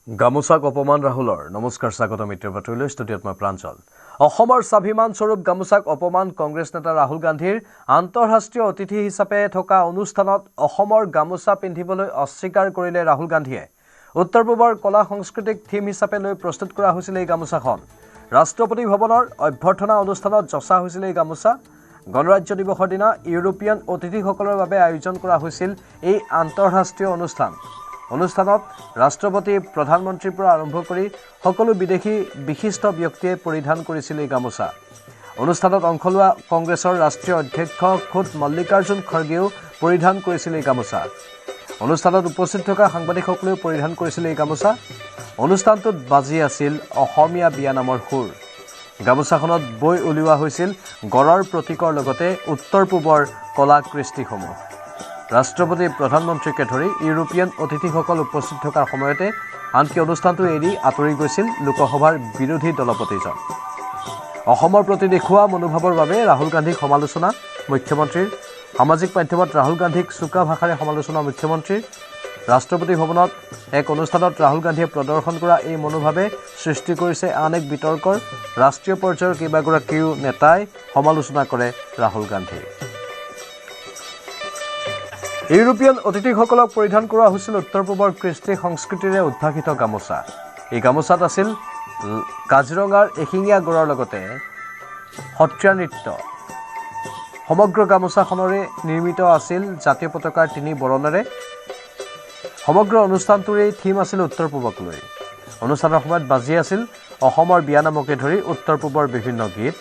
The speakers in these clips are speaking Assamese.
গামোচাক অপমান ৰাহুলৰ নমস্কাৰ স্বাগত মিত্ৰ পাত্ৰলৈ ষ্টুডিঅ'ত মই প্ৰাঞ্জল অসমৰ স্বাভিমান স্বৰূপ গামোচাক অপমান কংগ্ৰেছ নেতা ৰাহুল গান্ধীৰ আন্তঃৰাষ্ট্ৰীয় অতিথি হিচাপে থকা অনুষ্ঠানত অসমৰ গামোচা পিন্ধিবলৈ অস্বীকাৰ কৰিলে ৰাহুল গান্ধীয়ে উত্তৰ পূবৰ কলা সংস্কৃতিক থিম হিচাপে লৈ প্ৰস্তুত কৰা হৈছিল এই গামোচাখন ৰাষ্ট্ৰপতি ভৱনৰ অভ্যৰ্থনা অনুষ্ঠানত যচা হৈছিল এই গামোচা গণৰাজ্য দিৱসৰ দিনা ইউৰোপীয়ান অতিথিসকলৰ বাবে আয়োজন কৰা হৈছিল এই আন্তঃৰাষ্ট্ৰীয় অনুষ্ঠানত ৰাষ্ট্ৰপতি প্ৰধানমন্ত্ৰীৰ পৰা আৰম্ভ কৰি সকলো বিদেশী বিশিষ্ট ব্যক্তিয়ে পৰিধান কৰিছিল এই গামোচা অনুষ্ঠানত অংশ লোৱা কংগ্ৰেছৰ ৰাষ্ট্ৰীয় অধ্যক্ষ খুদ মল্লিকাৰ্জুন খৰ্গেও পৰিধান কৰিছিল এই গামোচা অনুষ্ঠানত উপস্থিত থকা সাংবাদিকসকলেও পৰিধান কৰিছিল এই গামোচা অনুষ্ঠানটোত বাজি আছিল অসমীয়া বিয়া নামৰ সুৰ গামোচাখনত বৈ উলিওৱা হৈছিল গড়ৰ প্ৰতীকৰ লগতে উত্তৰ পূবৰ কলা কৃষ্টিসমূহ ৰাষ্ট্ৰপতি প্ৰধানমন্ত্ৰীকে ধৰি ইউৰোপীয়ান অতিথিসকল উপস্থিত থকাৰ সময়তে আনকি অনুষ্ঠানটো এৰি আঁতৰি গৈছিল লোকসভাৰ বিৰোধী দলপতিজন অসমৰ প্ৰতি দেখুওৱা মনোভাৱৰ বাবে ৰাহুল গান্ধীক সমালোচনা মুখ্যমন্ত্ৰীৰ সামাজিক মাধ্যমত ৰাহুল গান্ধীক চোকা ভাষাৰে সমালোচনা মুখ্যমন্ত্ৰীৰ ৰাষ্ট্ৰপতি ভৱনত এক অনুষ্ঠানত ৰাহুল গান্ধীয়ে প্ৰদৰ্শন কৰা এই মনোভাৱে সৃষ্টি কৰিছে আন এক বিতৰ্কৰ ৰাষ্ট্ৰীয় পৰ্যায়ৰ কেইবাগৰাকীও নেতাই সমালোচনা কৰে ৰাহুল গান্ধী ইউৰোপীয়ান অতিথিসকলক পৰিধান কৰা হৈছিল উত্তৰ পূবৰ কৃষ্টি সংস্কৃতিৰে উদ্ভাসিত গামোচা এই গামোচাত আছিল কাজিৰঙাৰ এশিঙীয়া গড়ৰ লগতে সত্ৰীয়া নৃত্য সমগ্ৰ গামোচাখনৰে নিৰ্মিত আছিল জাতীয় পতাকাৰ তিনি বৰণেৰে সমগ্ৰ অনুষ্ঠানটোৰে থিম আছিল উত্তৰ পূবক লৈ অনুষ্ঠানৰ সময়ত বাজি আছিল অসমৰ বিয়া নামকে ধৰি উত্তৰ পূবৰ বিভিন্ন গীত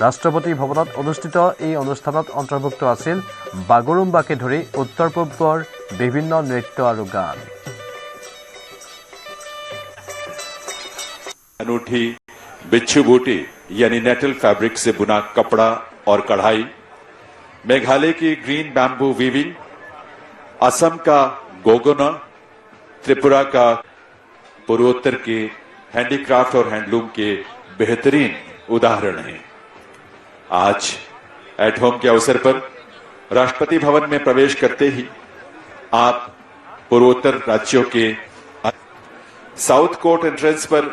ৰাষ্ট্ৰপতি ভৱনত অনুষ্ঠিত এই অনুষ্ঠানত অন্তৰ্ভুক্ত আছিল বাগৰুম্বাকে ধৰি উত্তৰ পূবৰ বিভিন্ন নৃত্য আৰু গান अनूठी बिच्छू बूटी यानी नेटल फैब्रिक से बुना कपड़ा और कढ़ाई मेघालय की ग्रीन बैम्बू वीविंग असम का गोगोना त्रिपुरा का पूर्वोत्तर के हैंडीक्राफ्ट और हैंडलूम के बेहतरीन उदाहरण हैं आज एट होम के अवसर पर राष्ट्रपति भवन में प्रवेश करते ही आप पूर्वोत्तर राज्यों के साउथ कोर्ट एंट्रेंस पर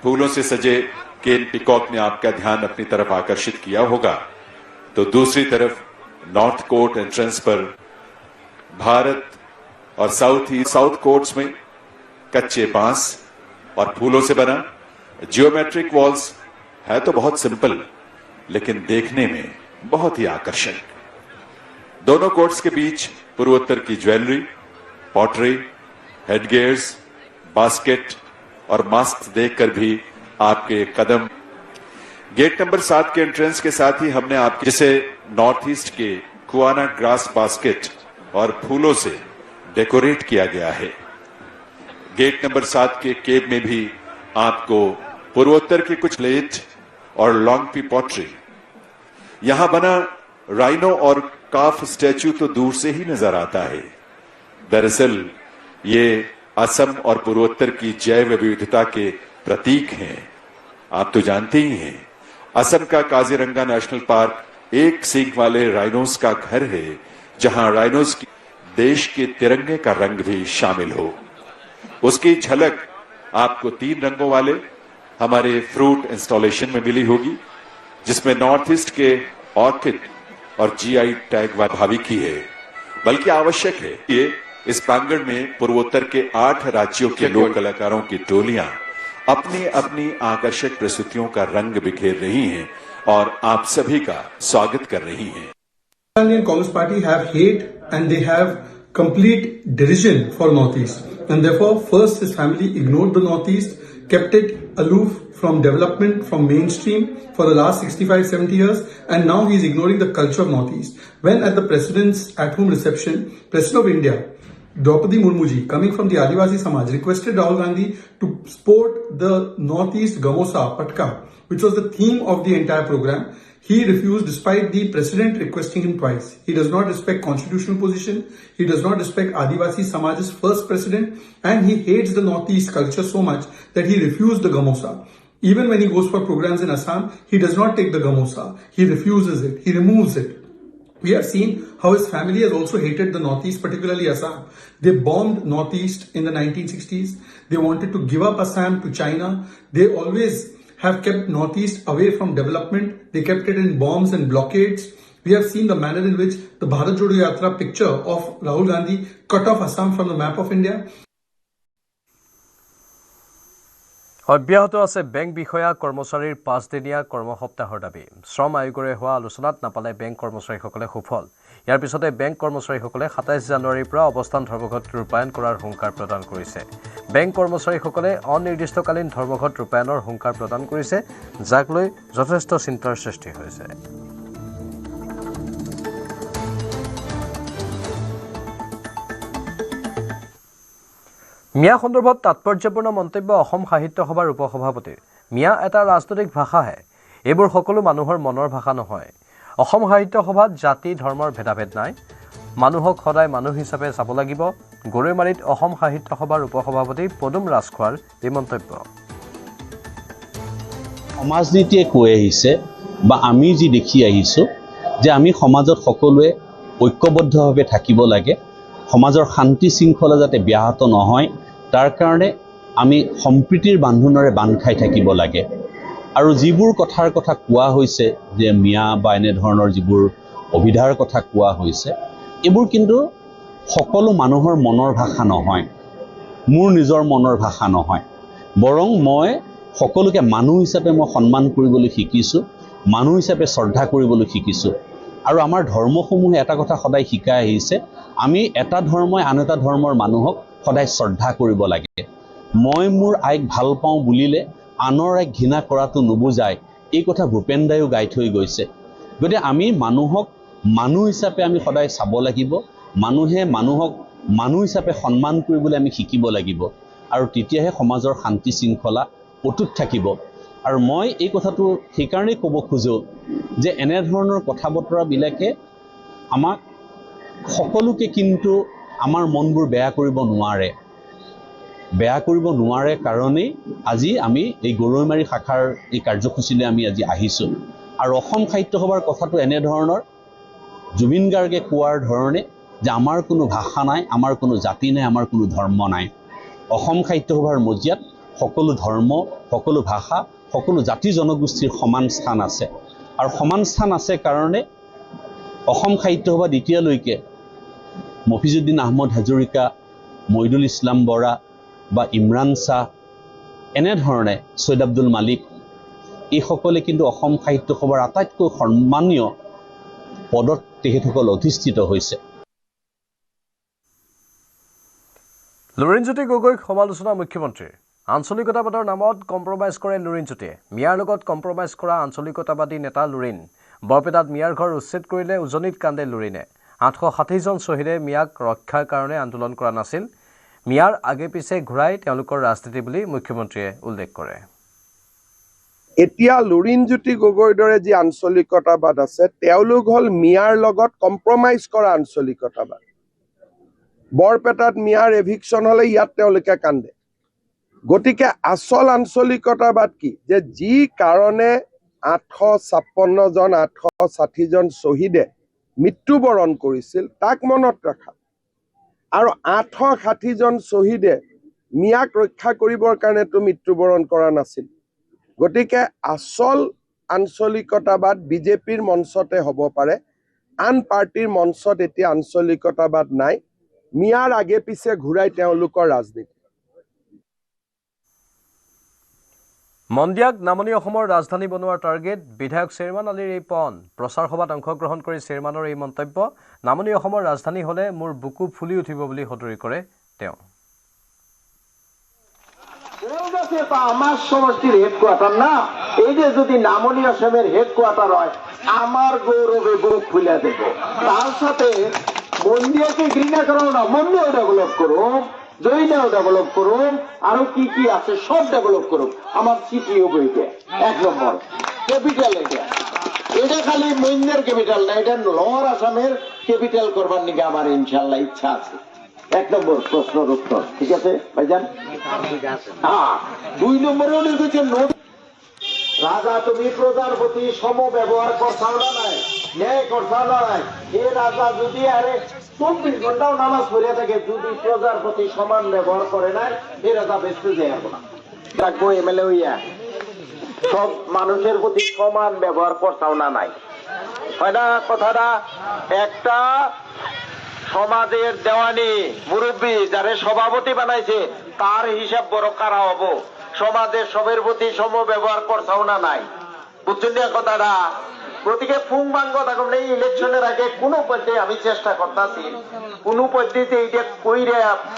फूलों से सजे केन पिकॉक ने आपका ध्यान अपनी तरफ आकर्षित किया होगा तो दूसरी तरफ नॉर्थ कोर्ट एंट्रेंस पर भारत और साउथ कोर्ट्स में कच्चे बांस और फूलों से बना जियोमेट्रिक वॉल्स है तो बहुत सिंपल लेकिन देखने में बहुत ही आकर्षक दोनों कोर्ट्स के बीच पूर्वोत्तर की ज्वेलरी पॉटरी हेडगियर्स बास्केट और मास्क देखकर भी आपके कदम गेट नंबर 7 के एंट्रेंस के साथ ही हमने आपके जिसे नॉर्थ ईस्ट के कुआना ग्रास बास्केट और फूलों से डेकोरेट किया गया है गेट नंबर 7 के केब में भी आपको पूर्वोत्तर के कुछ प्लेट और लॉन्ग पी पॉटरी यहां बना राइनो और काफ स्टैच्यू तो दूर से ही नजर आता है दरअसल ये असम और पूर्वोत्तर की जैव विविधता के प्रतीक हैं आप तो जानते ही हैं असम का काजीरंगा नेशनल पार्क एक सींग वाले राइनोस का घर है जहां राइनोस की देश के तिरंगे का रंग भी शामिल हो उसकी झलक आपको 3 रंगों वाले हमारे फ्रूट इंस्टॉलेशन में मिली होगी जिसमें नॉर्थ ईस्ट के ऑर्किड और जीआई टैग भावी की है बल्कि आवश्यक है ये इस प्रांगण में पूर्वोत्तर के 8 राज्यों के लोक कलाकारों की टोलियां अपनी अपनी आकर्षक प्रस्तुतियों का रंग बिखेर रही हैं और आप सभी का स्वागत कर रही हैं Indian Congress Party have hate and they have complete derision for Northeast and therefore first his family ignored the Northeast kept it aloof from development, from mainstream for the last 65-70 years and now he is ignoring the culture of Northeast. When at the President's at-home reception, President of India, Draupadi Murmu ji, coming from the Adivasi Samaj, requested Rahul Gandhi to sport the Northeast Gamosa Patka, which was the theme of the entire program. He refused despite the President requesting him twice. He does not respect constitutional position. He does not respect Adivasi Samaj's first president and he hates the Northeast culture so much that he refused the Gamosa. Even when he goes for programs in Assam, he does not take the Gamosa. He refuses it. He removes it. We have seen how his family has also hated the Northeast, particularly Assam. They bombed Northeast in the 1960s. They wanted to give up Assam to China. They always have kept Northeast away from development. They kept it in bombs and blockades. We have seen the manner in which the Bharat Jodo Yatra picture of Rahul Gandhi cut off Assam from the map of India. অব্যাহত আছে বেংক বিষয়া কৰ্মচাৰীৰ 5দিনীয়া কৰ্মসপ্তাহৰ দাবী শ্ৰম আয়োগৰে হোৱা আলোচনাত নাপালে বেংক কৰ্মচাৰীসকলে সুফল ইয়াৰ পিছতে বেংক কৰ্মচাৰীসকলে 27 জানুৱাৰীৰ পৰা অৱস্থান ধৰ্মঘট ৰূপায়ণ কৰাৰ হুংকাৰ প্ৰদান কৰিছে বেংক কৰ্মচাৰীসকলে অনিৰ্দিষ্টকালীন ধৰ্মঘট ৰূপায়ণৰ হুংকাৰ প্ৰদান কৰিছে যাক লৈ যথেষ্ট চিন্তাৰ সৃষ্টি হৈছে মিয়া সন্দৰ্ভত তাৎপৰ্যপূৰ্ণ মন্তব্য অসম সাহিত্য সভাৰ উপসভাপতিৰ মিয়া এটা ৰাজনৈতিক ভাষাহে এইবোৰ সকলো মানুহৰ মনৰ ভাষা নহয় অসম সাহিত্য সভাত জাতি ধৰ্মৰ ভেদাভেদ নাই মানুহক সদায় মানুহ হিচাপে চাব লাগিব গৰৈমাৰীত অসম সাহিত্য সভাৰ উপসভাপতি পদুম ৰাজখোৱাৰ এই মন্তব্য সমাজনীতিয়ে কৈ আহিছে বা আমি যি দেখি আহিছোঁ যে আমি সমাজত সকলোৱে ঐক্যবদ্ধভাৱে থাকিব লাগে সমাজৰ শান্তি শৃংখলা যাতে ব্যাহত নহয় তাৰ কাৰণে আমি সম্প্ৰীতিৰ বান্ধোনেৰে বান্ধ খাই থাকিব লাগে আৰু যিবোৰ কথাৰ কথা কোৱা হৈছে যে মিয়া বা এনে ধৰণৰ যিবোৰ অভিধাৰ কথা কোৱা হৈছে এইবোৰ কিন্তু সকলো মানুহৰ মনৰ ভাষা নহয় মোৰ নিজৰ মনৰ ভাষা নহয় বৰং মই সকলোকে মানুহ হিচাপে মই সন্মান কৰিবলৈ শিকিছোঁ মানুহ হিচাপে শ্ৰদ্ধা কৰিবলৈ শিকিছোঁ আৰু আমাৰ ধৰ্মসমূহে এটা কথা সদায় শিকাই আহিছে আমি এটা ধৰ্মই আন এটা ধৰ্মৰ মানুহক সদায় শ্ৰদ্ধা কৰিব লাগে মই মোৰ আইক ভাল পাওঁ বুলিলে আনৰ আইক ঘৃণা কৰাটো নুবুজায় এই কথা ভূপেন দাইও গাই থৈ গৈছে গতিকে আমি মানুহক মানুহ হিচাপে আমি সদায় চাব লাগিব মানুহে মানুহক মানুহ হিচাপে সন্মান কৰিবলৈ আমি শিকিব লাগিব আৰু তেতিয়াহে সমাজৰ শান্তি শৃংখলা অটুট থাকিব আৰু মই এই কথাটো সেইকাৰণেই ক'ব খোজো যে এনে ধৰণৰ কথা বতৰাবিলাকে আমাক সকলোকে কিন্তু আমাৰ মনবোৰ বেয়া কৰিব নোৱাৰে কাৰণেই আজি আমি এই গৰৈমাৰী শাখাৰ এই কাৰ্যসূচীলৈ আমি আজি আহিছোঁ আৰু অসম সাহিত্য সভাৰ কথাটো এনে ধৰণৰ জুবিন গাৰ্গে কোৱাৰ ধৰণে যে আমাৰ কোনো ভাষা নাই আমাৰ কোনো জাতি নাই আমাৰ কোনো ধৰ্ম নাই অসম সাহিত্য সভাৰ মজিয়াত সকলো ধৰ্ম সকলো ভাষা সকলো জাতি জনগোষ্ঠীৰ সমান স্থান আছে আৰু সমান স্থান আছে কাৰণে অসম সাহিত্য সভাত এতিয়ালৈকে মফিজুদ্দিন আহমদ হাজৰিকা মইদুল ইছলাম বৰা বা ইমৰান শ্বাহ এনেধৰণে সৈয়দ আব্দুল মালিক এইসকলে কিন্তু অসম সাহিত্য সভাৰ আটাইতকৈ সন্মানীয় পদত তেখেতসকল অধিষ্ঠিত হৈছে লুৰিণজ্যোতি গগৈক সমালোচনা মুখ্যমন্ত্ৰীৰ আঞ্চলিকতাবাদৰ নামত কম্প্ৰমাইজ কৰে লুৰিণজ্যোতিয়ে মিয়াৰ লগত কম্প্ৰমাইজ কৰা আঞ্চলিকতাবাদী নেতা লুৰিণ বৰপেটাত মিয়াৰ ঘৰ উচ্ছেদ কৰিলে উজনিত কান্দে লুৰিণে 860জন শ্বহীদে মিয়াক ৰক্ষাৰ কাৰণে আন্দোলন কৰা নাছিল মিয়াৰ আগে পিছে ঘূৰাই তেওঁলোকৰ ৰাজনীতি বুলি মুখ্যমন্ত্ৰীয়ে উল্লেখ কৰে এতিয়া লুৰিণজ্যোতি গগৈৰ দৰে যি আঞ্চলিকতাবাদ আছে তেওঁলোক হল মিয়াৰ লগত কম্প্ৰমাইজ কৰা আঞ্চলিকতাবাদ বৰপেটাত মিয়াৰ এভিকশ্যন হলে ইয়াত তেওঁলোকে কান্দে গতিকে আচল আঞ্চলিকতাবাদ কি যে যি কাৰণে 856 জন 860 জন শ্বহীদে মৃত্যুবৰণ কৰিছিল তাক মনত ৰাখা আৰু 860 জন শ্বহীদে মিয়াক ৰক্ষা কৰিবৰ কাৰণেতো মৃত্যুবৰণ কৰা নাছিল গতিকে আচল আঞ্চলিকতাবাদ বিজেপিৰ মঞ্চতে হ'ব পাৰে আন পাৰ্টিৰ মঞ্চত এতিয়া আঞ্চলিকতাবাদ নাই মিয়াৰ আগে পিছে ঘূৰাই তেওঁলোকৰ ৰাজনীতি মন্দিয়াক নামনি অসমৰ ৰাজধানী বনোৱাৰ টাৰ্গেট বিধায়ক চেয়াৰমান আলীৰ এই পণ প্ৰচাৰ সভাত অংশগ্ৰহণ কৰি চেয়াৰমানৰ এই মন্তব্য নামনি অসমৰ ৰাজধানী হলে মোৰ বুকু ফুলি উঠিব বুলি সদৰি কৰে তেওঁ আমার সমষ্টির হেডকোয়ার্টার না এই যে যদি নামনি অসমের হেডকোয়ার্টার হয় আমার গৌরবে বুক খুলে দেব তার সাথে মন্দিয়াকে ঘৃণা করাও না মন্দিয়াও ডেভেলপ করুন জয়িনাও ডেভেলপ করুন আরো কি কি আছে সব ডেভেলপ করুন আমার সিটিও বইতে 1 নম্বর ক্যাপিটাল এটা খালি মন্দির ক্যাপিটাল না এটা লোয়ার আসামের ক্যাপিটাল করবার নিকে আমার ইনশাআল্লাহ ইচ্ছা আছে 1 নম্বর প্রশ্নের উত্তর ঠিক আছে ভাইজান হ্যাঁ 2 নম্বরে উনি কইছেন রাজা তুমি প্রজার প্রতি সম ব্যবহার করছাও না নাই, ন্যায় করছাও না নাই। এ রাজা যদি আরে 24 ঘন্টাও নামাজ পড়ে থাকে, যদি প্রজার প্রতি সমান ব্যবহার করে নাই, এ রাজা বেঁচতে যাবো না। থাকবো এমএলএ হইয়া সব মানুষের প্রতি সমান ব্যবহার করছাও না নাই, হয় না কথাটা? একটা সমাজের দেওয়ানি মুরব্বী যারে সভাপতি বানাইছে তার হিসাব বড় কারা হবো। সমাজের সবের প্রতি সম ব্যবহার করছাও না নাই, বুঝছেন না কথাটা? প্রতীকে ফুং ভাঙ্গ থাকুন এই ইলেকশনের আগে কোনো পদ্ধতি আমি চেষ্টা করতেছি, কোন পদ্ধতিতে এইটা কইরে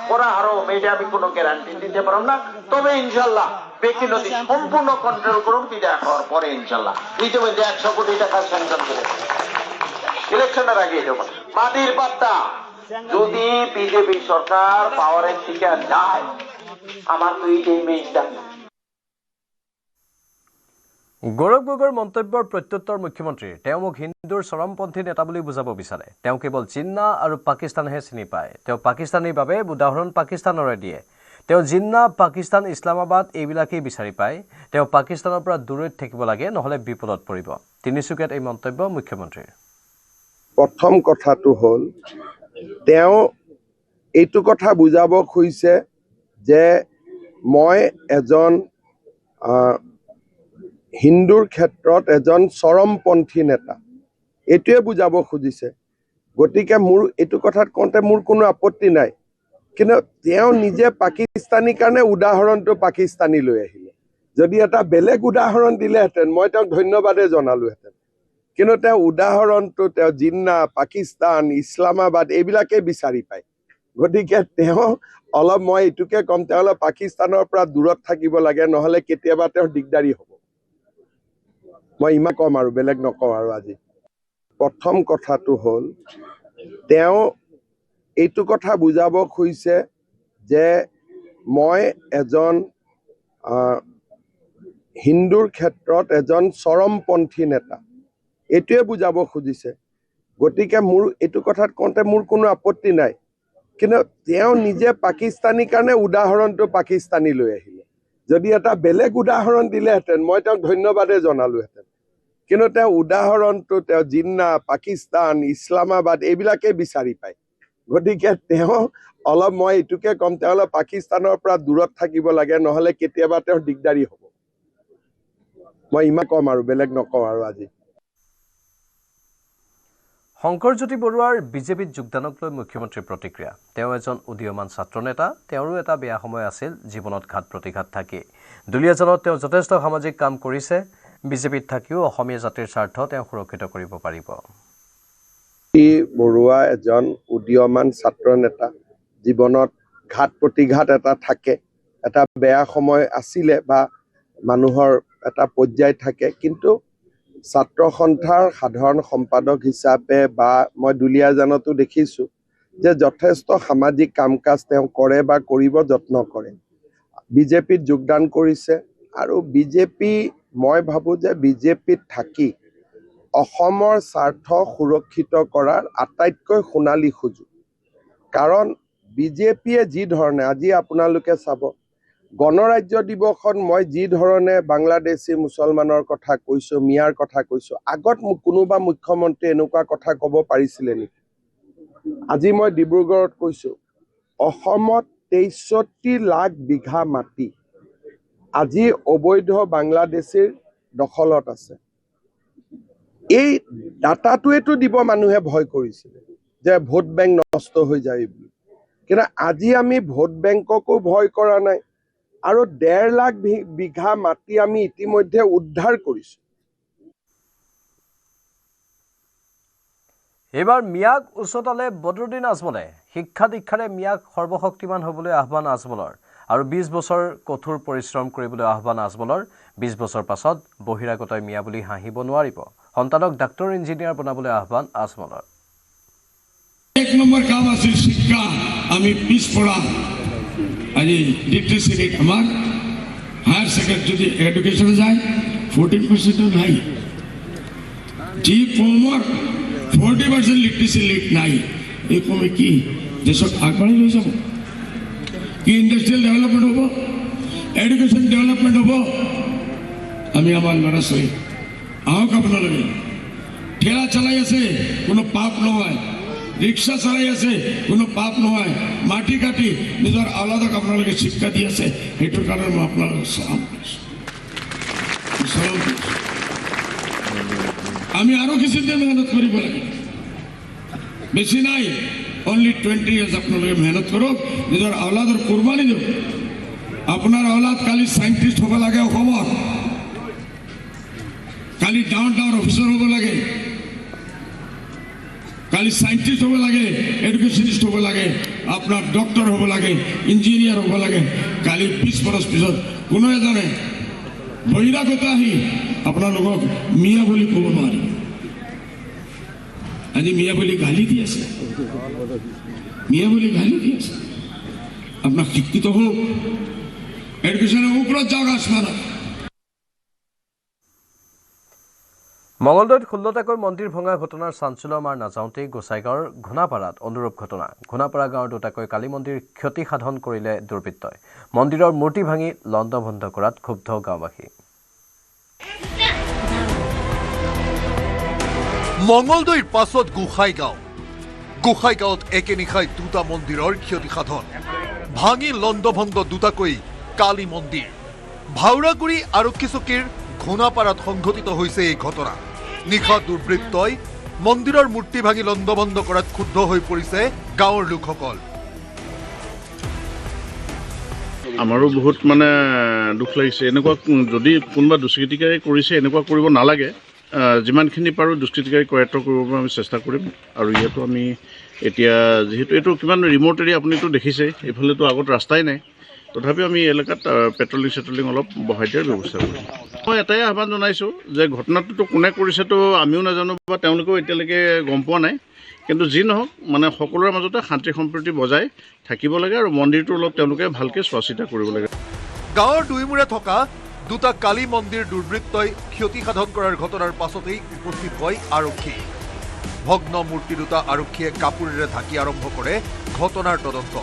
করা হারো এটা আমি কোনো গ্যারান্টি দিতে পারব না। তবে ইনশাল্লাহ ব্যক্তি নদী সম্পূর্ণ কন্ট্রোল করুন, বিদায় হওয়ার পরে ইনশাল্লাহ ইতিমধ্যে 100 কোটি টাকা স্যাংশন করে ইলেকশনের আগে মাটির পাত্তা। যদি বিজেপি সরকার পাওয়ারের থেকে যায়, আমার তো এইটাই মেইন দাবি। গৌৰৱ গগৈৰ মন্তব্যৰ প্ৰত্যুত্তৰ মুখ্যমন্ত্ৰীৰ তেওঁ মোক হিন্দুৰ চৰমপন্থী নেতা বুলি বুজাব বিচাৰে। তেওঁ কেৱল জিন্না আৰু পাকিস্তানহে চিনি পায়। তেওঁ পাকিস্তানীৰ বাবে উদাহৰণ পাকিস্তানৰে দিয়ে। তেওঁ জিন্না, পাকিস্তান, ইছলামাবাদ এইবিলাকেই বিচাৰি পায়। তেওঁ পাকিস্তানৰ পৰা দূৰৈত থাকিব লাগে, নহ'লে বিপদত পৰিব। তিনিচুকীয়াত এই মন্তব্য মুখ্যমন্ত্ৰীৰ। প্ৰথম কথাটো হ'ল তেওঁ এইটো কথা বুজাব খুজিছে যে মই এজন হিন্দুৰ ক্ষেত্ৰত এজন চৰমপন্থী নেতা, এইটোৱে বুজাব খুজিছে। গতিকে মোৰ এইটো কথাত কওঁতে মোৰ কোনো আপত্তি নাই, কিন্তু তেওঁ নিজে পাকিস্তানীৰ কাৰণে উদাহৰণটো পাকিস্তানী লৈ আহিলে। যদি এটা বেলেগ উদাহৰণ দিলেহেঁতেন মই তেওঁক ধন্যবাদে জনালোহেঁতেন, কিন্তু তেওঁ উদাহৰণটো তেওঁ জিন্না, পাকিস্তান, ইছলামাবাদ এইবিলাকেই বিচাৰি পায়। গতিকে তেওঁ অলপ, মই এইটোকে ক'ম, তেওঁ অলপ পাকিস্তানৰ পৰা দূৰত থাকিব লাগে, নহ'লে কেতিয়াবা তেওঁৰ দিগদাৰী হ'ব। মই ইমান ক'ম আৰু বেলেগ নকওঁ আৰু আজি। প্ৰথম কথাটো হ'ল তেওঁ এইটো কথা বুজাব খুজিছে যে মই এজন হিন্দুৰ ক্ষেত্ৰত এজন চৰমপন্থী নেতা, এইটোৱে বুজাব খুজিছে। গতিকে মোৰ এইটো কথাত কওঁতে মোৰ কোনো আপত্তি নাই, কিন্তু তেওঁ নিজে পাকিস্তানীৰ কাৰণে উদাহৰণটো পাকিস্তানী লৈ আহিলে। যদি এটা বেলেগ উদাহৰণ দিলেহেঁতেন মই তেওঁক ধন্যবাদে জনালোহেঁতেন, কিন্তু তেওঁ উদাহৰণটো তেওঁ জিন্না, পাকিস্তান, ইছলামাবাদ এইবিলাকেই বিচাৰি পায়। গতিকে তেওঁ অলপ, মই এইটোকে ক'ম, তেওঁ অলপ পাকিস্তানৰ পৰা দূৰত থাকিব লাগে, নহ'লে কেতিয়াবা তেওঁৰ দিগদাৰী হ'ব। মই ইমান ক'ম আৰু বেলেগ নকওঁ আৰু আজি। শংকৰজ্যোতি বৰুৱাৰ বিজেপিত যোগদানক লৈ মুখ্যমন্ত্ৰীৰ প্ৰতিক্ৰিয়া। তেওঁ এজন উদীয়মান ছাত্ৰ নেতা, তেওঁৰো এটা বেয়া সময় আছিল, জীৱনত ঘাত প্ৰতিঘাত থাকি। দলীয়জনত তেওঁ যথেষ্ট সামাজিক কাম কৰিছে। বিজেপিত থাকিও অসমীয়া জাতিৰ স্বাৰ্থ তেওঁ সুৰক্ষিত কৰিব পাৰিব। বৰুৱা এজন উদীয়মান ছাত্ৰ নেতা, জীৱনত ঘাত প্ৰতিঘাত এটা থাকে, এটা বেয়া সময় আছিলে বা মানুহৰ এটা পৰ্যায় থাকে, কিন্তু ছাত্ৰ সন্থাৰ সাধাৰণ সম্পাদক হিচাপে বা মই দুলীয়াজানতো দেখিছোঁ যে যথেষ্ট সামাজিক কাম কাজ তেওঁ কৰে বা কৰিব যত্ন কৰে। বিজেপিত যোগদান কৰিছে আৰু বিজেপি, মই ভাবোঁ যে বিজেপিত থাকি অসমৰ স্বাৰ্থ সুৰক্ষিত কৰাৰ আটাইতকৈ সোণালী সুযোগ। কাৰণ বিজেপিয়ে যি ধৰণে, আজি আপোনালোকে চাব, গণৰাজ্য দিৱসত মই যি ধৰণে বাংলাদেশী মুছলমানৰ কথা কৈছোঁ, মিয়াৰ কথা কৈছোঁ, আগত মোক কোনোবা মুখ্যমন্ত্ৰী এনেকুৱা কথা ক'ব পাৰিছিলে নেকি? আজি মই ডিব্ৰুগড়ত কৈছোঁ, অসমত 63 লাখ বিঘা মাটি আজি অবৈধ বাংলাদেশীৰ দখলত আছে। এই ডাটাটোৱেতো দিব মানুহে ভয় কৰিছিলে যে ভোট বেংক নষ্ট হৈ যায় বুলি, কিন্তু আজি আমি ভোট বেংককো ভয় কৰা নাই আৰু 1.5 লাখ বিঘা মাটি আমি ইতিমধ্যে উদ্ধাৰ কৰিছোঁ। এইবাৰ মিয়াক উচ্চতালে বদৰুদ্দিন আজমলে। শিক্ষা দীক্ষাৰে মিয়াক সৰ্বশক্তিমান হ'বলৈ আহ্বান আজমলৰ আৰু 20 বছৰ কঠোৰ পৰিশ্ৰম কৰিবলৈ আহ্বান আজমলৰ। 20 বছৰ পাছত বহিৰাগতই মিয়া বুলি হাঁহিব নোৱাৰিব। সন্তানক ডাক্তৰ ইঞ্জিনিয়াৰ বনাবলৈ আহ্বান আজমলৰ। 1 নম্বৰ কাম আছিল শিক্ষা, আমি পিছপৰা। আজি লিটাৰেচিত আমাৰ হায়াৰ ছেকেণ্ডাৰী যদি এডুকেশ্যন যায় 14% নাই, যি কমৰ 40% লিটাৰেচি ৰেট নাই, এই কমে কি দেশক আগবঢ়াই লৈ যাব? কি ইণ্ডাষ্ট্ৰিয়েল ডেভেলপমেণ্ট হ'ব, এডুকেশ্যন ডেভেলপমেণ্ট হ'ব? আমি আমাৰ ল'ৰা ছোৱালী আহক আপোনালোকে ঠেলা চলাই আছে কোনো পাপ নহয় ৰিক্সা চলাই আছে কোনো পাপ নহয় মাটি কাটি নিজৰ আলাদক আপোনালোকে শিক্ষা দি আছে সেইটোৰ কাৰণে মই আপোনালোকক চালাম কৰিছোঁ আমি আৰু কিছুদিন মেহনত কৰিব লাগে বেছি নাই অনলি 20 years আপোনালোকে মেহনত কৰক নিজৰ আলাদৰ কুৰবানী দিয়ক আপোনাৰ আলাদ কালি সাইন্টিষ্ট হ'ব লাগে অসমত কালি ডাউন অফিচাৰ হ'ব লাগে কালি সাইন্টিষ্ট হ'ব লাগে এডুকেশনিষ্ট হ'ব লাগে আপোনাৰ ডক্টৰ হ'ব লাগে ইঞ্জিনিয়াৰ হ'ব লাগে কালি 20 বছৰ পিছত কোনো এজনে বহিৰাগত আহি আপোনালোকক মিয়া বুলি ক'ব নোৱাৰে আজি মিয়া বুলি গালি দি আছে আপোনাক শিক্ষিত হওক এডুকেশ্যনৰ ওপৰত যাওক আসমানত মঙলদৈত 16টাকৈ মন্দিৰ ভঙা ঘটনাৰ চাঞ্চল্য মাৰ নাযাওঁতেই গোসাইগাঁৱৰ ঘোনাপাৰাত অনুৰূপ ঘটনা ঘোনাপাৰা গাঁৱৰ 2টাকৈ কালী মন্দিৰ ক্ষতি সাধন কৰিলে দুৰ্বৃত্তই মন্দিৰৰ মূৰ্তি ভাঙি লণ্ডভণ্ড কৰাত ক্ষুব্ধ গাঁওবাসী মঙলদৈৰ পাছত গোসাইগাঁৱত একে নিশাই 2টা মন্দিৰৰ ক্ষতি সাধন ভাঙি লণ্ডভণ্ড 2টাকৈ কালী মন্দিৰ ভাওৰাগুৰি আৰক্ষী চকীৰ ঘোনাপাৰাত সংঘটিত হৈছে এই ঘটনা নিশা দুৰ্বৃত্তই মন্দিৰৰ মূৰ্তি ভাঙি লণ্ডভণ্ড কৰাত ক্ষুব্ধ হৈ পৰিছে গাঁৱৰ লোকসকল আমাৰো বহুত মানে দুখ লাগিছে এনেকুৱা যদি কোনোবা দুষ্কৃতিকাৰী কৰিছে এনেকুৱা কৰিব নালাগে যিমানখিনি পাৰোঁ দুষ্কৃতিকাৰী কৰায়ত্ব কৰিবলৈ আমি চেষ্টা কৰিম আৰু ইয়াতো আমি এতিয়া যিহেতু এইটো কিমান ৰিম'ট এৰিয়া আপুনিতো দেখিছে এইফালেতো আগত ৰাস্তাই নাই তথাপিও আমি এলেকাত পেট্ৰলিং অলপ বঢ়াই দিয়াৰ ব্যৱস্থা কৰিম মই এটাই আহ্বান জনাইছোঁ যে ঘটনাটোতো কোনে কৰিছেতো আমিও নাজানো বা তেওঁলোকেও এতিয়ালৈকে গম পোৱা নাই কিন্তু যি নহওক মানে সকলোৰে মাজতে শান্তি সম্প্ৰীতি বজাই থাকিব লাগে আৰু মন্দিৰটো অলপ তেওঁলোকে ভালকৈ চোৱা চিতা কৰিব লাগে গাঁৱৰ দুইমূৰে থকা 2টা কালী মন্দিৰ দুৰ্বৃত্তই ক্ষতি সাধন কৰাৰ ঘটনাৰ পাছতেই উপস্থিত হয় আৰক্ষী ভগ্ন মূৰ্তি 2টা আৰক্ষীয়ে কাপোৰেৰে ঢাকি আৰম্ভ কৰে ঘটনাৰ তদন্ত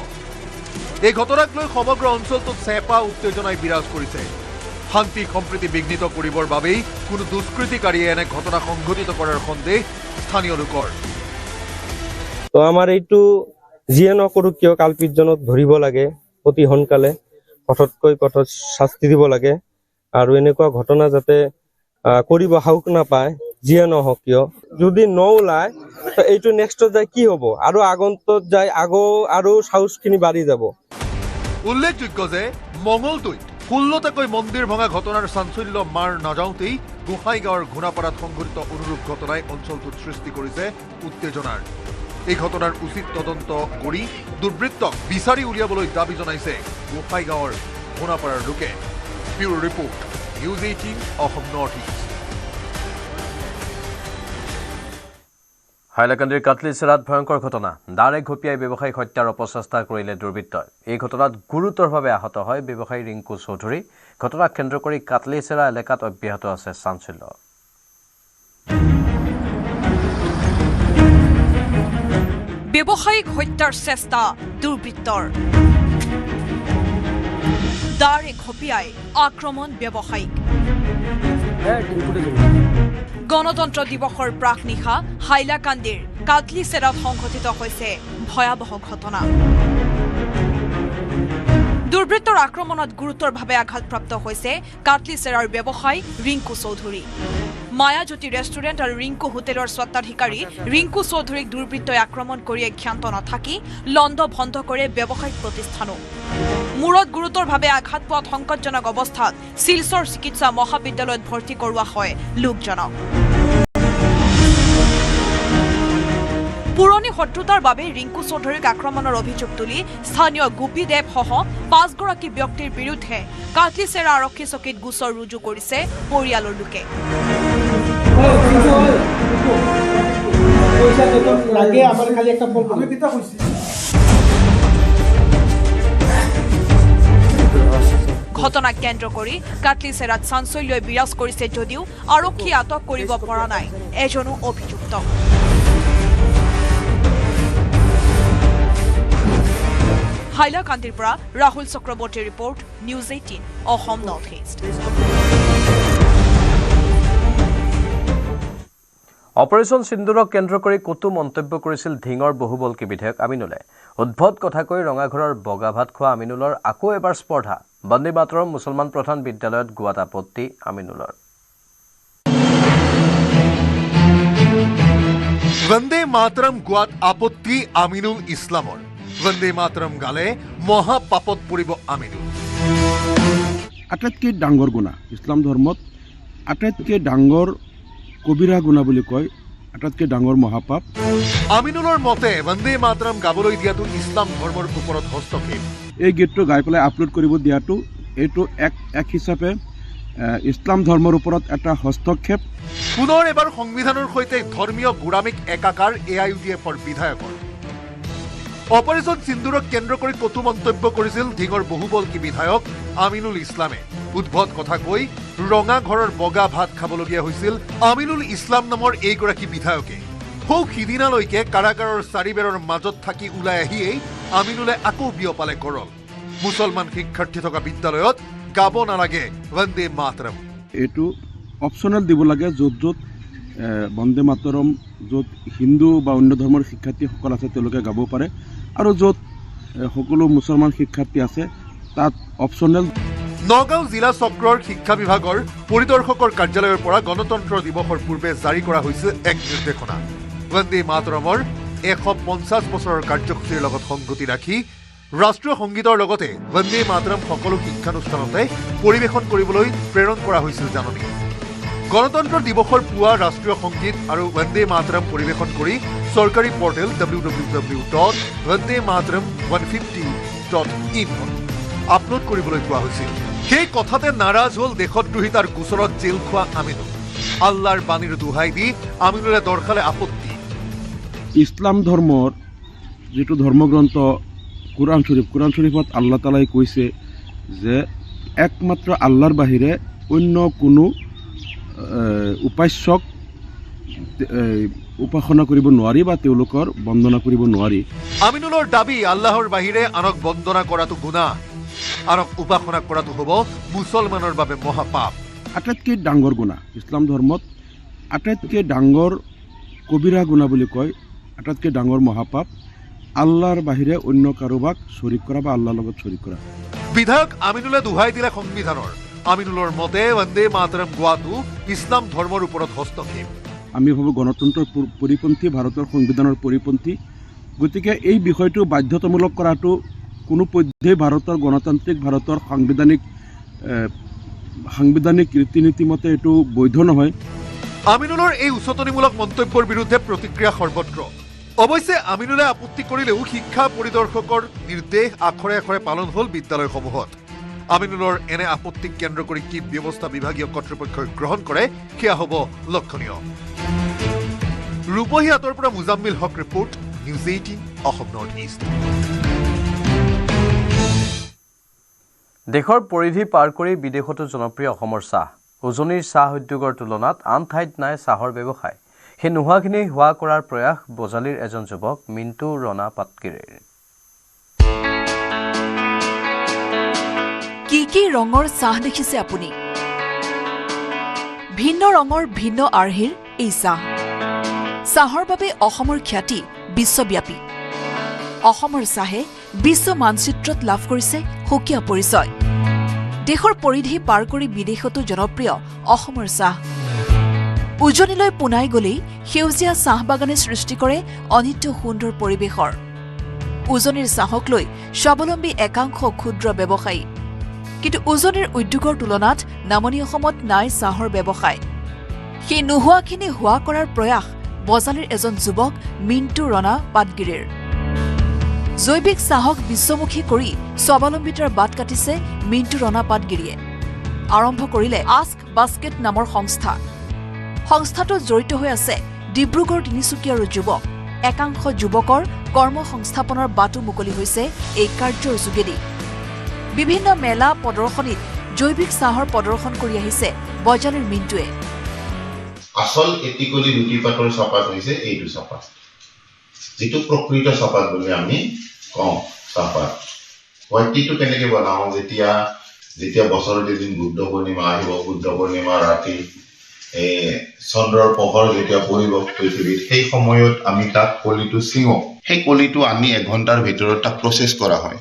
এই ঘটনাক লৈ সমগ্ৰ অঞ্চলটোত চেপা উত্তেজনাই বিৰাজ কৰিছে শান্তি সম্প্ৰীতি বিঘ্নিত কৰিবৰ বাবেই কোনো দুষ্কৃতিকাৰীয়ে এনে ঘটনা সংঘটিত কৰাৰ সন্দেহ স্থানীয় লোকৰ তো আমাৰ এইটো যিয়ে নকৰো কিয় কালপিতজনক ধৰিব লাগে অতি সোনকালে কঠোৰকৈ কঠোৰ শাস্তি দিব লাগে আৰু এনেকুৱা ঘটনা যাতে কৰিব সাহস নাপায় যিয়ে নহওক কিয় যদি নোলায় তো এইটো নেক্সটত যায় কি হ'ব আৰু আগন্তত যায় আৰু সাহসখিনি বাঢ়ি যাব উল্লেখযোগ্য যে মঙলদৈত 16টাকৈ মন্দিৰ ভঙা ঘটনাৰ চাঞ্চল্য মাৰ নাযাওঁতেই গোসাইগাঁৱৰ ঘোনাপাৰাত সংঘটিত অনুৰূপ ঘটনাই অঞ্চলটোত সৃষ্টি কৰিছে উত্তেজনাৰ এই ঘটনাৰ উচিত তদন্ত কৰি দুৰ্বৃত্তক বিচাৰি উলিয়াবলৈ দাবী জনাইছে গোসাইগাঁৱৰ ঘোনাপাৰাৰ লোকে bureau report news 18 Assam North East হাইলাকান্দিৰ কাটলিচেৰাত ভয়ংকৰ ঘটনা দাৰে ঘপিয়াই ব্যৱসায়িক হত্যাৰ অপচেষ্টা কৰিলে দুৰ্বৃত্তই এই ঘটনাত গুৰুতৰভাৱে আহত হয় ব্যৱসায়ী ৰিংকু চৌধুৰী ঘটনাক কেন্দ্ৰ কৰি কাটলিচেৰা এলেকাত অব্যাহত আছে চাঞ্চল্য ব্যৱসায়িক হত্যাৰ চেষ্টা দুৰ্বৃত্তৰ দাৰে ঘপিয়াই আক্ৰমণ ব্যৱসায়িক গণতন্ত্ৰ দিৱসৰ প্ৰাক নিশা হাইলাকান্দিৰ কাটলিচেৰাত সংঘটিত হৈছে ভয়াৱহ ঘটনা দুৰ্বৃত্তৰ আক্ৰমণত গুৰুতৰভাৱে আঘাতপ্ৰাপ্ত হৈছে কাটলিচেৰাৰ ব্যৱসায়ী ৰিংকু চৌধুৰী মায়াজ্যোতি ৰেষ্টুৰেণ্ট আৰু ৰিংকু হোটেলৰ স্বত্বাধিকাৰী ৰিংকু চৌধুৰীক দুৰ্বৃত্তই আক্ৰমণ কৰি ক্ষান্ত নাথাকি লণ্ডভণ্ড কৰে ব্যৱসায়িক প্ৰতিষ্ঠানো মূৰত গুৰুতৰভাৱে আঘাত পোৱাত সংকটজনক অৱস্থাত শিলচৰ চিকিৎসা মহাবিদ্যালয়ত ভৰ্তি কৰোৱা হয় লোকজনক পুৰণি শত্ৰুতাৰ বাবে ৰিংকু চৌধুৰীক আক্ৰমণৰ অভিযোগ তুলি স্থানীয় গোপী দেৱ সহ 5গৰাকী ব্যক্তিৰ বিৰুদ্ধে কাটলিচেৰা আৰক্ষী চকীত গোচৰ ৰুজু কৰিছে পৰিয়ালৰ লোকে ঘটনাক কেন্দ্ৰ কৰি কাটলিচেৰাত চাঞ্চল্যই বিৰাজ কৰিছে যদিও আৰক্ষীয়ে আটক কৰিব পৰা নাই এজনো অভিযুক্ত হাইলাকান্দিৰ পৰা ৰাহুল চক্ৰৱৰ্তীৰ report news 18 Assam North East operation সিন্দুৰক কেন্দ্ৰ কৰি কটু মন্তব্য কৰিছিল ধিঙৰ বহুবল্কী বিধায়ক আমিনুলে। উদ্ভট কথা কৈ ৰঙাঘৰৰ বগা ভাত খোৱা আমিনুলৰ আকৌ এবাৰ স্পৰ্ধা। বন্দে মাতৰম মুছলমান প্ৰধান বিদ্যালয়ত গোৱাত আপত্তি আমিনুলৰ। বন্দে মাতৰম গোৱাত আপত্তি আমিনুল ইছলামৰ। বন্দে মাতৰম গালে মহাপাপত পৰিব আমিনুল। আটাইতকৈ ডাঙৰ গুণা ইছলাম ধৰ্মত আটাইতকৈ ডাঙৰ কবিৰা গুণা বুলি কয়, আটাইতকৈ ডাঙৰ মহাপাপ। আমিনুলৰ মতে বন্দে মাতৰম গাবলৈ দিয়াটো ইছলাম ধৰ্মৰ ওপৰত হস্তক্ষেপ। এই গীতটো গাই পেলাই আপলোড কৰিব দিয়াটো এইটো এক হিচাপে ইছলাম ধৰ্মৰ ওপৰত এটা হস্তক্ষেপ। পুনৰ এবাৰ সংবিধানৰ সৈতে ধৰ্মীয় গোৰামিক একাকাৰ AIUDFৰ বিধায়কৰ। অপাৰেশ্যন সিন্দুৰক কেন্দ্ৰ কৰি কটু মন্তব্য কৰিছিল ধিঙৰ বহুবল্কী বিধায়ক আমিনুল ইছলামে। উদ্ভট কথা কৈ ৰঙা ঘৰৰ বগা ভাত খাবলগীয়া হৈছিল আমিনুল ইছলাম নামৰ এইগৰাকী বিধায়কে। সৌ সিদিনালৈকে কাৰাগাৰৰ চাৰিবেৰৰ মাজত থাকি ওলাই আহিয়েই আমিনুলে আকৌ বিয়পালে কৰল। মুছলমান শিক্ষাৰ্থী থকা বিদ্যালয়ত গাব নালাগে বন্দে মাতৰম। এইটো অপশ্যনেল দিব লাগে, য'ত য'ত বন্দে মাতৰম য'ত হিন্দু বা অন্য ধৰ্মৰ শিক্ষাৰ্থীসকল আছে তেওঁলোকে গাব পাৰে, আৰু য'ত সকলো মুছলমান শিক্ষাৰ্থী আছে তাত অপশ্যনেল। নগাঁও জিলা চক্ৰৰ শিক্ষা বিভাগৰ পৰিদৰ্শকৰ কাৰ্যালয়ৰ পৰা গণতন্ত্ৰ দিৱসৰ পূৰ্বে জাৰি কৰা হৈছিল এক নিৰ্দেশনা। বন্দে মাতৰমৰ 150 বছৰৰ কাৰ্যসূচীৰ লগত সংগতি ৰাখি ৰাষ্ট্ৰীয় সংগীতৰ লগতে বন্দে মাতৰম সকলো শিক্ষানুষ্ঠানতে পৰিৱেশন কৰিবলৈ প্ৰেৰণ কৰা হৈছিল জাননী। গণতন্ত্ৰ দিৱসৰ পুৱা ৰাষ্ট্ৰীয় সংগীত আৰু বন্দে মাতৰম পৰিৱেশন কৰি চৰকাৰী পৰ্টেল www.vandemaataram150.in আপলোড কৰিবলৈ কোৱা হৈছিল। সেই কথাতে নাৰাজ হ'ল দেশদ্ৰোহিতাৰ গোচৰত জেল খোৱা আমিনুল। আল্লাহৰ বাণীৰ দোহাই দি আমিনুলে দৰ্শালে আপত্তি। ইছলাম ধৰ্মৰ যিটো ধৰ্মগ্ৰন্থ কোৰআন শ্বৰীফত আল্লাহ তালাই কৈছে যে একমাত্ৰ আল্লাহৰ বাহিৰে অন্য কোনো উপাস্যক উপাসনা কৰিব নোৱাৰি বা তেওঁলোকৰ বন্দনা কৰিব নোৱাৰি। আমিনুলৰ দাবী আল্লাহৰ বাহিৰে আনক বন্দনা কৰাটো গুনাহ, আনক উপাসনা কৰাটো হ'ব মুছলমানৰ বাবে মহাপাপ। আটাইতকৈ ডাঙৰ গুণা ইছলাম ধৰ্মত আটাইতকৈ ডাঙৰ কবিৰা গুণা বুলি কয়, আটাইতকৈ ডাঙৰ মহাপাপ আল্লাহৰ বাহিৰে অন্য কাৰোবাক শ্বৰীক কৰা বা আল্লাহৰ লগত শ্বৰীক কৰা। বিধায়ক আমিনুলে দোহাই দিলে সংবিধানৰ। আমিনুলৰ মতে বন্দে মাতৰম গোৱাটো ইছলাম ধৰ্মৰ ওপৰত হস্তক্ষেপ। আমি ভাবোঁ গণতন্ত্ৰৰ পৰিপন্থী, ভাৰতৰ সংবিধানৰ পৰিপন্থী। গতিকে এই বিষয়টো বাধ্যতামূলক কৰাটো কোনো পধ্যেই ভাৰতৰ গণতান্ত্ৰিক ভাৰতৰ সাংবিধানিক ৰীতি নীতি মতে এইটো বৈধ নহয়। আমিনুলৰ এই উচতনিমূলক মন্তব্যৰ বিৰুদ্ধে প্ৰতিক্ৰিয়া সৰ্বত্ৰ। অৱশ্যে আমিনুলে আপত্তি কৰিলেও শিক্ষা পৰিদৰ্শকৰ নিৰ্দেশ আখৰে আখৰে পালন হ'ল বিদ্যালয়সমূহত। আমিনুলৰ এনে আপত্তিক কেন্দ্ৰ কৰি কি ব্যৱস্থা বিভাগীয় কৰ্তৃপক্ষই গ্ৰহণ কৰে সেয়া হ'ব লক্ষণীয়। ৰূপহীহাটৰ পৰা Muzammil Haque report, news 18 Assam North East. দেশৰ পৰিধি পাৰ কৰি বিদেশতো জনপ্ৰিয় অসমৰ চাহ। উজনিৰ চাহ উদ্যোগৰ তুলনাত আন ঠাইত নাই চাহৰ ব্যৱসায়। সেই নোহোৱাখিনি হোৱা কৰাৰ প্ৰয়াস বজালিৰ এজন যুৱক মিণ্টু ৰণা পাটগিৰিৰ। কি কি ৰঙৰ চাহ দেখিছে আপুনি? ভিন্ন ৰঙৰ ভিন্ন আৰ্হিৰ এই চাহ। চাহৰ বাবে অসমৰ খ্যাতি বিশ্বব্যাপী। অসমৰ চাহে বিশ্ব মানচিত্ৰত লাভ কৰিছে সুকীয়া পৰিচয়। দেশৰ পৰিধি পাৰ কৰি বিদেশতো জনপ্ৰিয় অসমৰ চাহ। উজনিলৈ পোনাই গলেই সেউজীয়া চাহ বাগানে সৃষ্টি কৰে অনিত্য সুন্দৰ পৰিৱেশৰ। উজনিৰ চাহক লৈ স্বাৱলম্বী একাংশ ক্ষুদ্ৰ ব্যৱসায়ী। কিন্তু উজনিৰ উদ্যোগৰ তুলনাত নামনি অসমত নাই চাহৰ ব্যৱসায়। সেই নোহোৱাখিনি হোৱা কৰাৰ প্ৰয়াস বজালিৰ এজন যুৱক মিণ্টু ৰণা পাটগিৰিৰ। জৈৱিক চাহক বিশ্বমুখী কৰি স্বাৱলম্বিতাৰ বাট কাটিছে মিণ্টু ৰণা পাটগিৰিয়ে। আৰম্ভ কৰিলে আস্ক বাস্কেট নামৰ সংস্থা। সংস্থাটোত জড়িত হৈ আছে ডিব্ৰুগড়, তিনিচুকীয়াৰ যুৱক। একাংশ যুৱকৰ কৰ্ম সংস্থাপনৰ বাটো মুকলি হৈছে এই কাৰ্যৰ যোগেদি। বিভিন্ন মেলা প্ৰদৰ্শনীত জৈৱিক চাহৰ প্ৰদৰ্শন কৰি আহিছে বজালিৰ মিণ্টুৱে। আচল এটিকলি ৰুটিপাতৰ চাহপাত হৈছে এইটো চাহপাত, যিটো প্ৰকৃত চাহপাত বুলি আমি কওঁ। চাহপাত হোৱাইটটিটো কেনেকৈ বনাওঁ? যেতিয়া বছৰত এদিন বুদ্ধ পূৰ্ণিমা আহিব, বুদ্ধ পূৰ্ণিমা ৰাতি চন্দ্ৰৰ পোহৰ যেতিয়া পৰিব পৃথিৱীত সেই সময়ত আমি তাক কলিটো ছিঙো সেই কলিটো আনি 1 ঘণ্টাৰ ভিতৰত তাক প্ৰচেছ কৰা হয়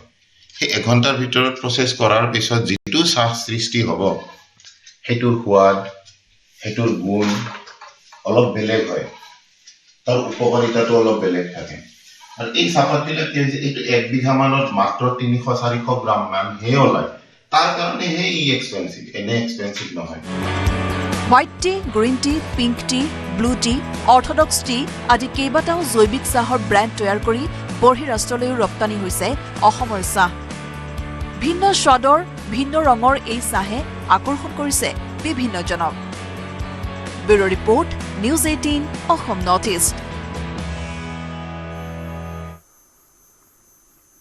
সেই 1 ঘণ্টাৰ ভিতৰত প্ৰচেছ কৰাৰ পিছত যিটো চাহ সৃষ্টি হ'ব সেইটোৰ সোৱাদ সেইটোৰ গুণ অলপ বেলেগ হয় তাৰ উপকাৰিতাটো অলপ বেলেগ থাকে আৰু এই চাহপাতবিলাক কি হৈছে এইটো 1 বিঘা মানত মাত্ৰ 300-400 গ্ৰাম মান হে ওলায় তাৰ কাৰণে হে এক্সপেন্সিভ এনে এক্সপেন্সিভ নহয় white T, green tea, pink T, blue T, Orthodox T আদি কেইবাটাও জৈৱিক চাহৰ ব্ৰেণ্ড তৈয়াৰ কৰি বহিৰাষ্ট্ৰলৈও ৰপ্তানি হৈছে অসমৰ চাহ ভিন্ন স্বাদৰ ভিন্ন ৰঙৰ এই চাহে আকৰ্ষণ কৰিছে বিভিন্নজনক bureau' report news 18 Assam North East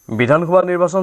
বিধানসভা নিৰ্বাচন